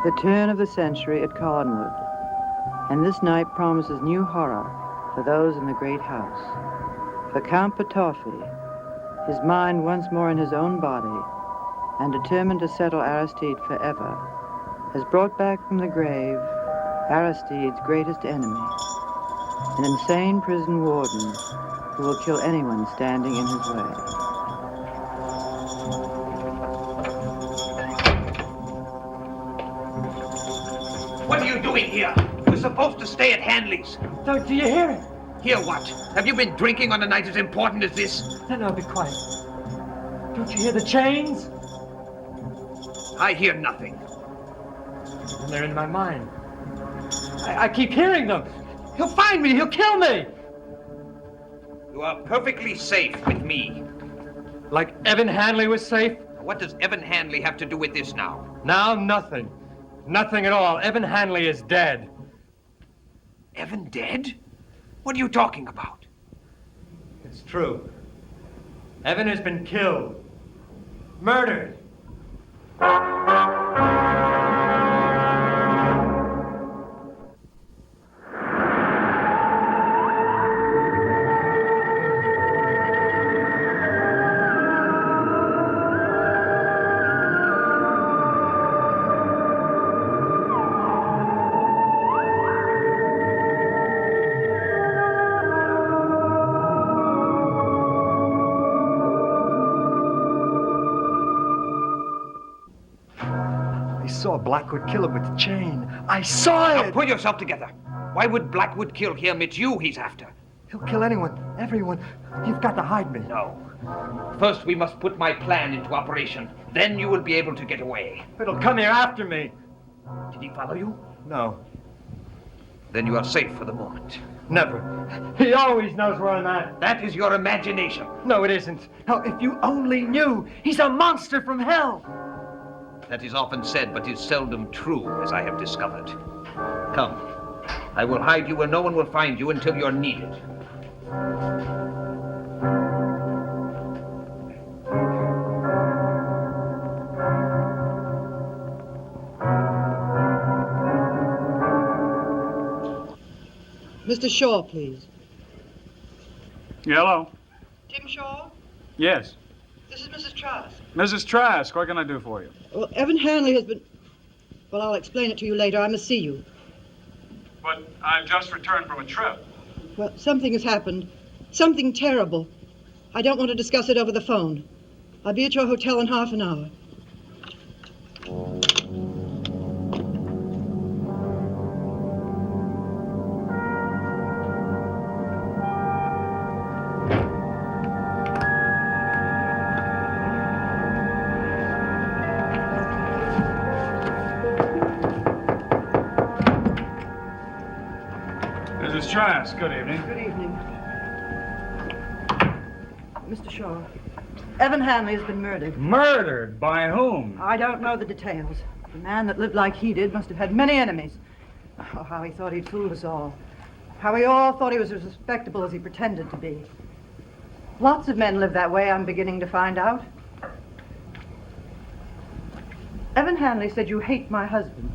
The turn of the century at Carnwood, and this night promises new horror for those in the great house. For Count Potoffi, his mind once more in his own body, and determined to settle Aristide forever, has brought back from the grave Aristide's greatest enemy, an insane prison warden who will kill anyone standing in his way. What are you doing here? You're supposed to stay at Hanley's. Do you hear it? Hear what? Have you been drinking on a night as important as this? No, be quiet. Don't you hear the chains? I hear nothing. And they're in my mind. I keep hearing them. He'll find me. He'll kill me. You are perfectly safe with me. Like Evan Hanley was safe? What does Evan Hanley have to do with this now? Now, nothing. Nothing at all. Evan Hanley is dead. Evan dead? What are you talking about? It's true. Evan has been killed. Murdered. Blackwood kill him with the chain. I saw it! Now pull yourself together. Why would Blackwood kill him? It's you he's after. He'll kill anyone, everyone. You've got to hide me. No. First, we must put my plan into operation. Then you will be able to get away. It'll come here after me. Did he follow you? No. Then you are safe for the moment. Never. He always knows where I'm at. That is your imagination. No, it isn't. Oh, if you only knew. He's a monster from hell. That is often said, but is seldom true, as I have discovered. Come. I will hide you where no one will find you until you're needed. Mr. Shaw, please. Hello? Tim Shaw? Yes. This is Mrs. Trask. Mrs. Trask, what can I do for you? Well, Evan Hanley has been... Well, I'll explain it to you later. I must see you. But I've just returned from a trip. Well, something has happened. Something terrible. I don't want to discuss it over the phone. I'll be at your hotel in half an hour. Mrs. Trask, good evening. Good evening. Mr. Shaw, Evan Hanley has been murdered. Murdered? By whom? I don't know the details. The man that lived like he did must have had many enemies. Oh, how he thought he'd fooled us all. How we all thought he was as respectable as he pretended to be. Lots of men live that way, I'm beginning to find out. Evan Hanley said you hate my husband.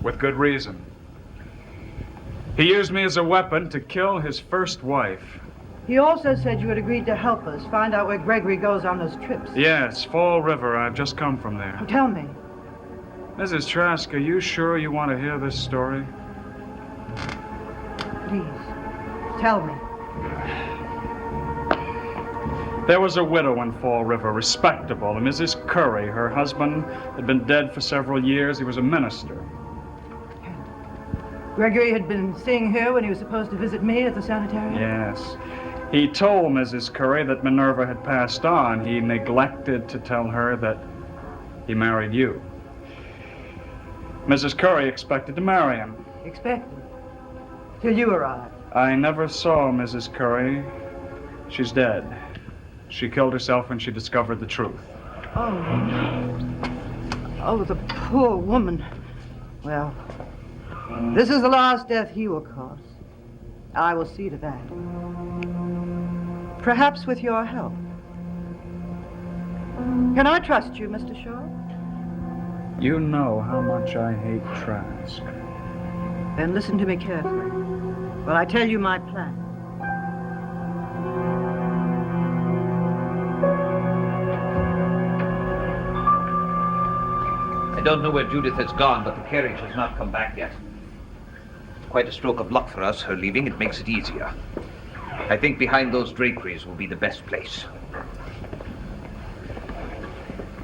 With good reason. He used me as a weapon to kill his first wife. He also said you had agreed to help us find out where Gregory goes on those trips. Yes, Fall River. I've just come from there. Oh, tell me. Mrs. Trask, are you sure you want to hear this story? Please, tell me. There was a widow in Fall River, respectable, Mrs. Curry. Her husband had been dead for several years. He was a minister. Gregory had been staying here when he was supposed to visit me at the sanitarium? Yes. He told Mrs. Curry that Minerva had passed on. He neglected to tell her that he married you. Mrs. Curry expected to marry him. Expected? Till you arrived. I never saw Mrs. Curry. She's dead. She killed herself when she discovered the truth. Oh. Oh, the poor woman. Well, this is the last death he will cause. I will see to that. Perhaps with your help. Can I trust you, Mr. Shaw? You know how much I hate Trask. Then listen to me carefully while I tell you my plan. I don't know where Judith has gone, but the carriage has not come back yet. Quite a stroke of luck for us, her leaving. It makes it easier. I think behind those draperies will be the best place.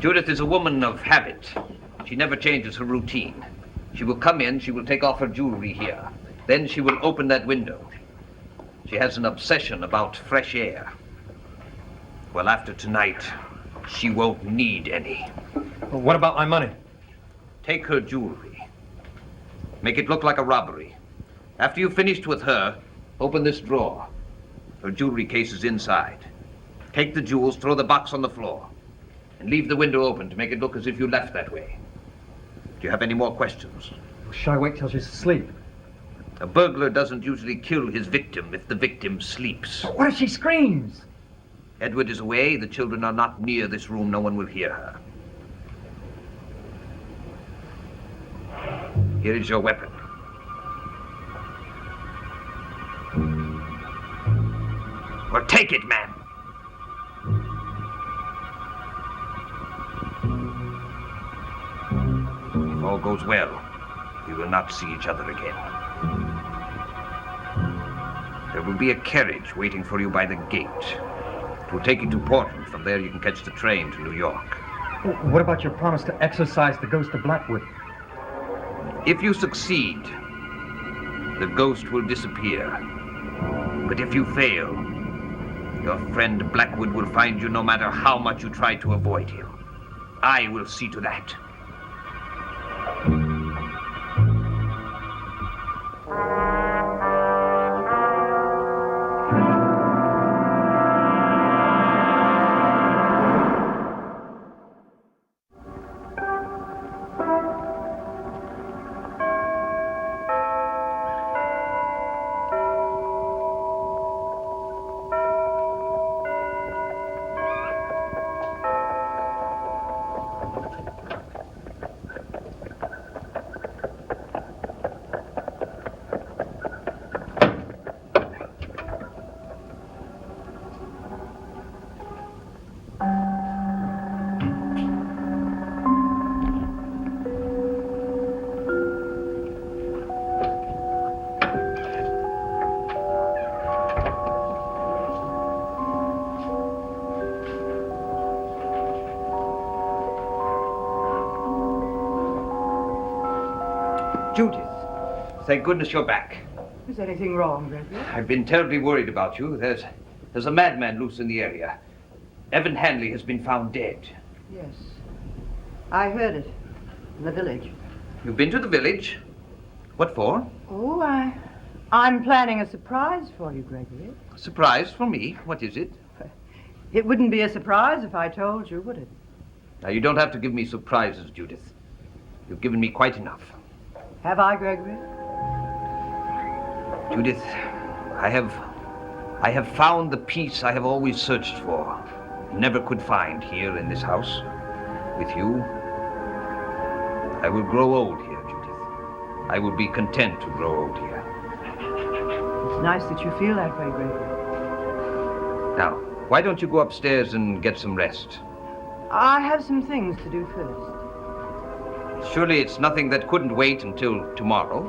Judith is a woman of habit. She never changes her routine. She will come in, she will take off her jewelry here. Then she will open that window. She has an obsession about fresh air. Well, after tonight, she won't need any. Well, what about my money? Take her jewelry. Make it look like a robbery. After you've finished with her, open this drawer. Her jewelry case is inside. Take the jewels, throw the box on the floor, and leave the window open to make it look as if you left that way. Do you have any more questions? Shall I wait till she's asleep? A burglar doesn't usually kill his victim if the victim sleeps. What if she screams? Edward is away. The children are not near this room. No one will hear her. Here is your weapon. Well, take it, man. If all goes well, we will not see each other again. There will be a carriage waiting for you by the gate. It will take you to Portland. From there, you can catch the train to New York. What about your promise to exorcise the ghost of Blackwood? If you succeed, the ghost will disappear. But if you fail, your friend Blackwood will find you no matter how much you try to avoid him. I will see to that. Judith, Thank goodness you're back. is anything wrong, Gregory? I've been terribly worried about you. There's a madman loose in the area. Evan Hanley has been found dead. Yes. I heard it in the village. You've been to the village? What for? Oh, I'm planning a surprise for you, Gregory. A surprise for me? What is it? It wouldn't be a surprise if I told you, would it? Now, you don't have to give me surprises, Judith. You've given me quite enough. Have I, Gregory? Judith, I have found the peace I have always searched for. Never could find here in this house. With you, I will grow old here, Judith. I will be content to grow old here. It's nice that you feel that way, Gregory. Now, why don't you go upstairs and get some rest? I have some things to do first. Surely it's nothing that couldn't wait until tomorrow.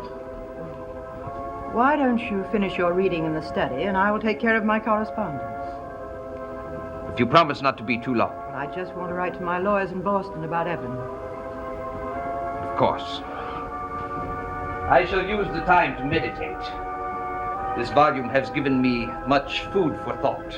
Why don't you finish your reading in the study, and I will take care of my correspondence. If you promise not to be too long. But I just want to write to my lawyers in Boston about Evan. Of course. I shall use the time to meditate. This volume has given me much food for thought.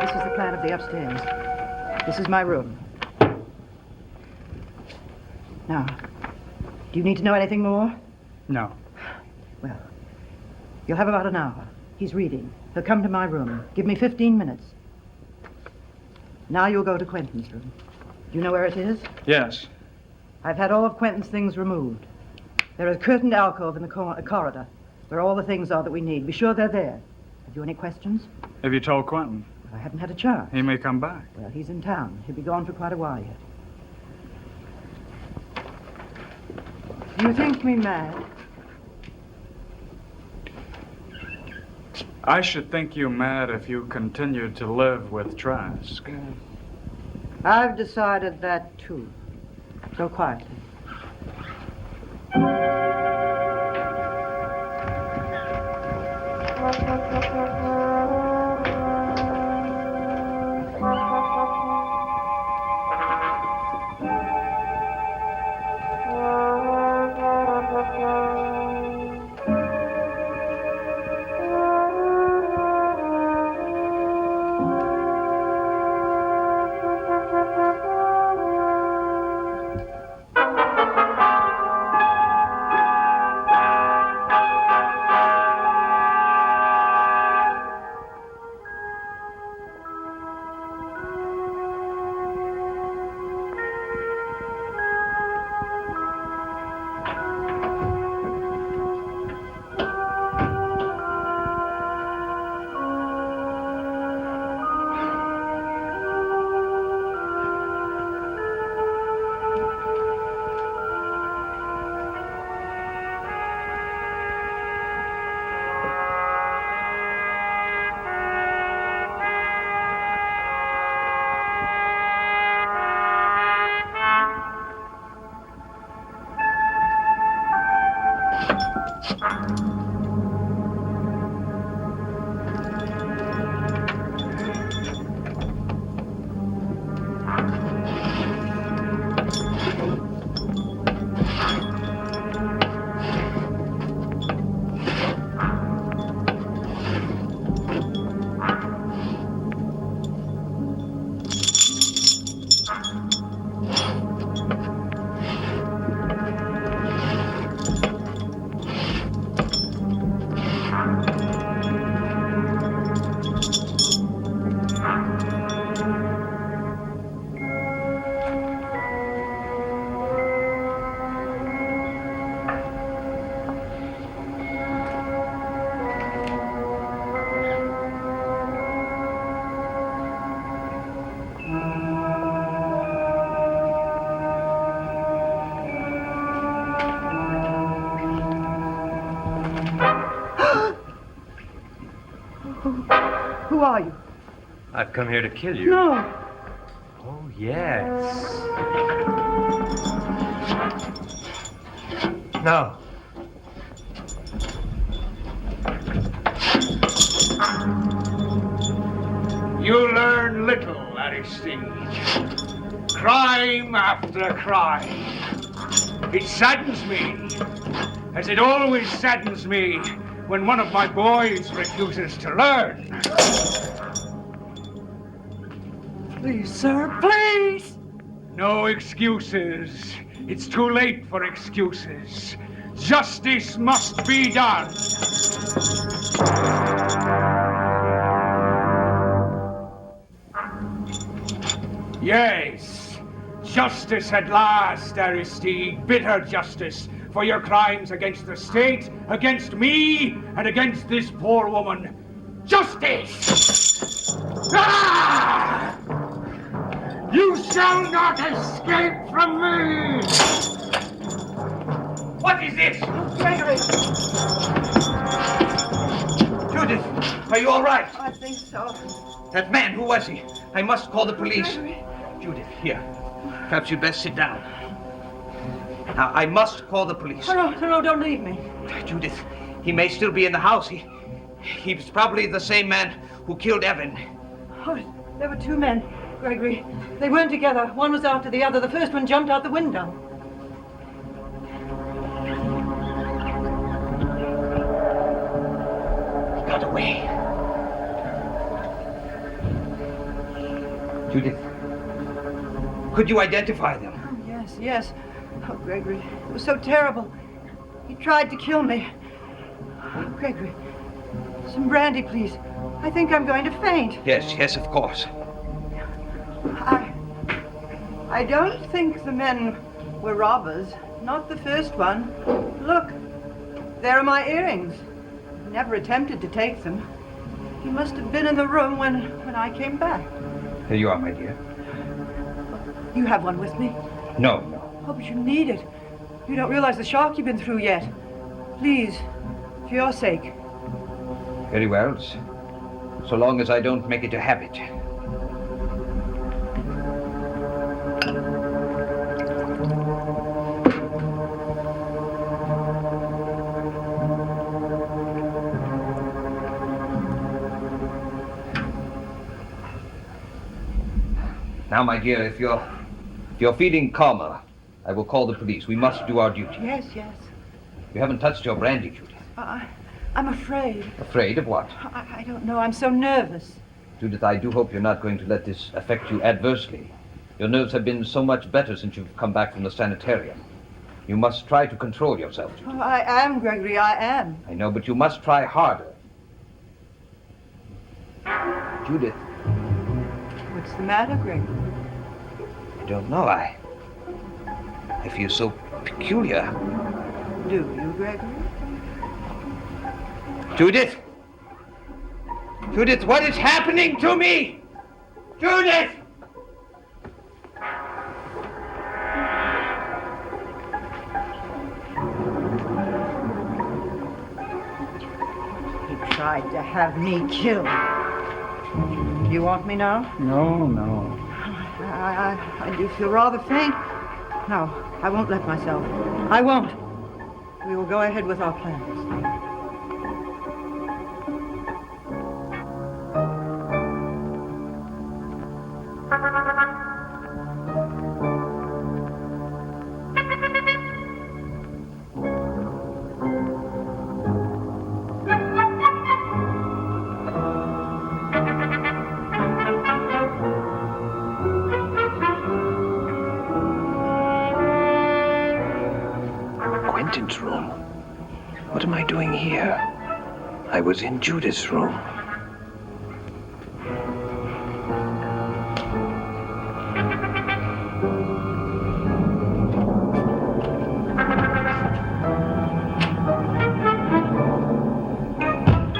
This is the plan of the upstairs. This is my room. Now, do you need to know anything more? No. Well, you'll have about an hour. He's reading. He'll come to my room. Give me 15 minutes. Now you'll go to Quentin's room. Do you know where it is? Yes. I've had all of Quentin's things removed. There is a curtained alcove in the corridor where all the things are that we need. Be sure they're there. Have you any questions? Have you told Quentin? I haven't had a chance. He may come back. Well, he's in town. He'll be gone for quite a while yet. Do you think me mad? I should think you mad if you continued to live with Trask. I've decided that, too. Go quietly. Who are you? I've come here to kill you. No. Oh, yes. No. You learn little, Aristide. Crime after crime. It saddens me, as it always saddens me when one of my boys refuses to learn. Please, sir, please. No excuses. It's too late for excuses. Justice must be done. Yes, justice at last, Aristide. Bitter justice for your crimes against the state, against me, and against this poor woman. Justice! Ah! You shall not escape from me! What is this? Gregory, Judith, are you all right? I think so. That man, who was he? I must call the police. Gregory. Judith, here. Perhaps you'd best sit down. Now, I must call the police. No, don't leave me. Judith, he may still be in the house. He's probably the same man who killed Evan. Oh, there were two men, Gregory. They weren't together. One was after the other. The first one jumped out the window. He got away. Judith, Could you identify them? Oh, yes, yes. Oh, Gregory, it was so terrible. He tried to kill me. Oh, Gregory, some brandy, please. I think I'm going to faint. Yes, yes, of course. I don't think the men were robbers. Not the first one. Look, there are my earrings. Never attempted to take them. He must have been in the room when I came back. Here you are, my dear. You have one with me? No, no. Oh, but you need it. You don't realize the shock you've been through yet. Please, for your sake. Very well. So long as I don't make it a habit. Now, my dear, if you're feeling calmer, I will call the police. We must do our duty. Yes, yes. You haven't touched your brandy, Judith. I'm afraid. Afraid of what? I don't know. I'm so nervous. Judith, I do hope you're not going to let this affect you adversely. Your nerves have been so much better since you've come back from the sanitarium. You must try to control yourself, Judith. Oh, I am, Gregory, I am. I know, but you must try harder. Judith. What's the matter, Gregory? I don't know. I feel so peculiar. Do you, Gregory? Judith! Judith, what is happening to me? Judith! He tried to have me killed. You want me now? No, no. I do feel rather faint. No, I won't let myself. I won't. We will go ahead with our plans. Quentin's room. What am I doing here? I was in Judith's room.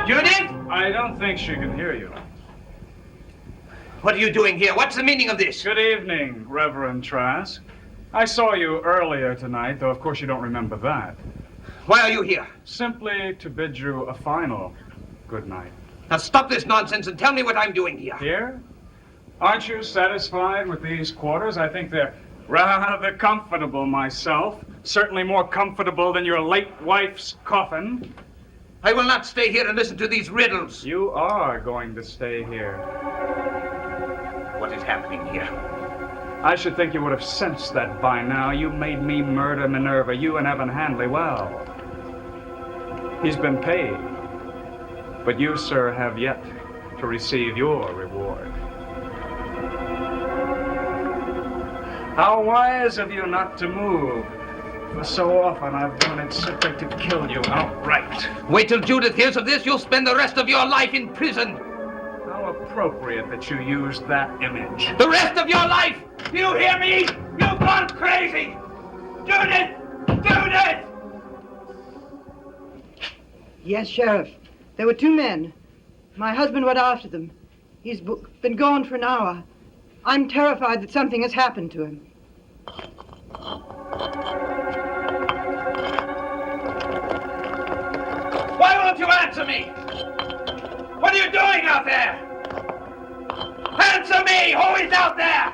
Judith! I don't think she can hear you. What are you doing here? What's the meaning of this? Good evening, Reverend Trask. I saw you earlier tonight, though of course you don't remember that. Why are you here? Simply to bid you a final good night. Now stop this nonsense and tell me what I'm doing here. Here? Aren't you satisfied with these quarters? I think they're rather comfortable myself. Certainly more comfortable than your late wife's coffin. I will not stay here and listen to these riddles. You are going to stay here. What is happening here? I should think you would have sensed that by now. You made me murder Minerva, you and Evan Handley. Well, he's been paid. But you, sir, have yet to receive your reward. How wise of you not to move. For so often I've done it simply to kill you outright. Wait till Judith hears of this. You'll spend the rest of your life in prison. How appropriate that you used that image. The rest of your life! Do you hear me? You've gone crazy! Judith! Judith! Yes, Sheriff. There were two men. My husband went after them. He's been gone for an hour. I'm terrified that something has happened to him. Why won't you answer me? What are you doing out there? Answer me! Who is out there?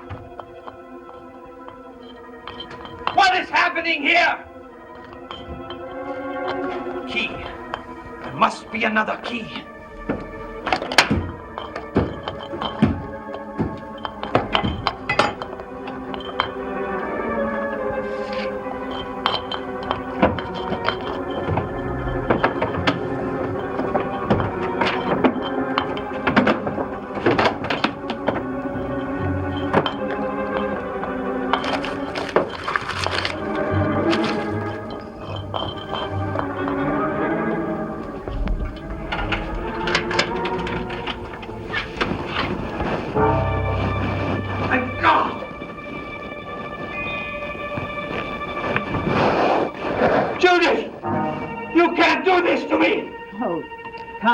What is happening here? Key. There must be another key.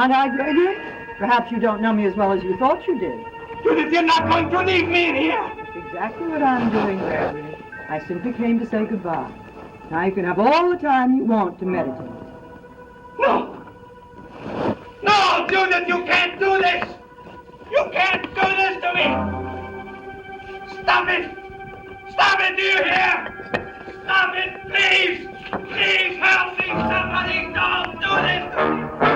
Aren't I, Gregory? Perhaps you don't know me as well as you thought you did. Judith, you're not going to leave me in here. That's exactly what I'm doing, Gregory. I simply came to say goodbye. Now you can have all the time you want to meditate. No! No, Judith, you can't do this! You can't do this to me! Stop it! Stop it, do you hear? Stop it, please! Please help me, somebody! Don't do this to me!